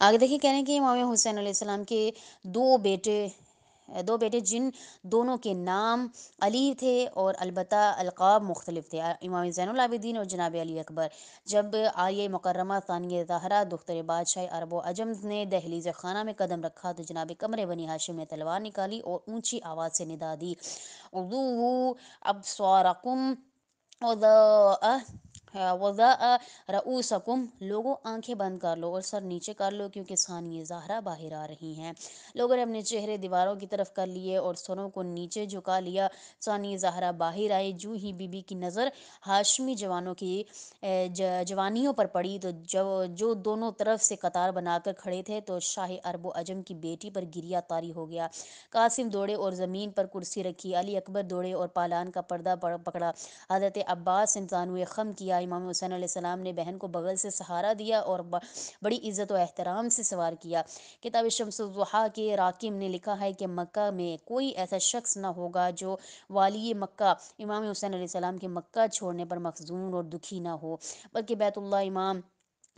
آگے دیکھیے کہہ رہے ہیں کہ امام حسین علیہ السلام کے دو بیٹے دو بیٹے جن دونوں کے نام علی تھے اور البتہ القاب مختلف تھے، امام زین العابدین اور جناب علی اکبر، جب آیہ مکرمہ ثانیہ زہرا دختر بادشاہ عرب و عجم نے دہلیز خانہ میں قدم رکھا تو جناب قمر بنی ہاشم نے تلوار نکالی اور اونچی آواز سے ندا دی، اغضوا ابصارکم وضاء رؤوسکم، لوگوں آنکھیں بند کر لو اور سر نیچے کر لو کیونکہ ثانیہ زہرا باہر آ رہی ہیں۔ لوگوں نے اپنے چہرے دیواروں کی طرف کر لیے اور سروں کو نیچے جھکا لیا۔ ثانیہ زہرا باہر آئی، جو ہی بی بی کی نظر ہاشمی جوانوں کی جوانیوں پر پڑی تو جو دونوں طرف سے قطار بنا کر کھڑے تھے تو شاہ عرب و عجم کی بیٹی پر گریا طاری ہو گیا۔ قاسم دوڑے اور زمین پر کرسی رکھی، علی اکبر دوڑے اور پالان کا پردہ پکڑا، حضرت عباس نے زانوئے خم کیا، امام حسین علیہ السلام نے بہن کو بغل سے سہارا دیا اور بڑی عزت و احترام سے سوار کیا۔ کتاب شمس الضحیٰ کے راکم نے لکھا ہے کہ مکہ میں کوئی ایسا شخص نہ ہوگا جو والی مکہ امام حسین علیہ السلام کے مکہ چھوڑنے پر محزون اور دکھی نہ ہو، بلکہ بیت اللہ امام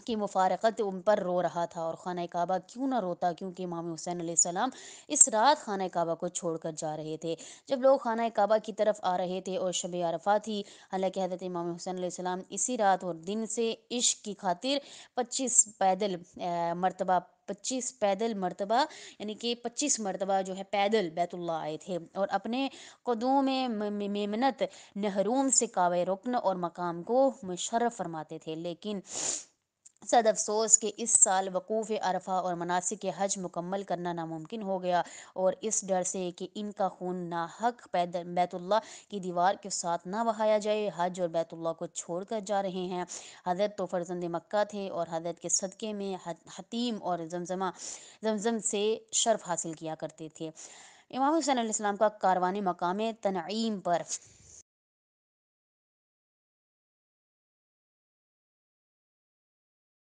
کی مفارقت ان پر رو رہا تھا، اور خانہ کعبہ کیوں نہ روتا کیونکہ امام حسین علیہ السلام اس رات خانہ کعبہ کو چھوڑ کر جا رہے تھے۔ جب لوگ خانہ کعبہ کی طرف آ رہے تھے اور شب عرفہ تھی، حالانکہ حضرت امام حسین علیہ السلام اسی رات اور دن سے عشق کی خاطر 25 پیدل مرتبہ یعنی کہ 25 مرتبہ جو ہے پیدل بیت اللہ آئے تھے اور اپنے قدوم میمنت نہروم سے کعبہ رکن اور مقام کو مشرف فرماتے تھے، لیکن صد افسوس کہ اس سال وقوف عرفہ اور مناسک حج مکمل کرنا ناممکن ہو گیا، اور اس ڈر سے کہ ان کا خون ناحق بیت اللہ کی دیوار کے ساتھ نہ بہایا جائے، حج اور بیت اللہ کو چھوڑ کر جا رہے ہیں۔ حضرت تو فرزند مکہ تھے اور حضرت کے صدقے میں حتیم اور زمزم سے شرف حاصل کیا کرتے تھے۔ امام حسین علیہ السلام کا کاروان مقام تنعیم پر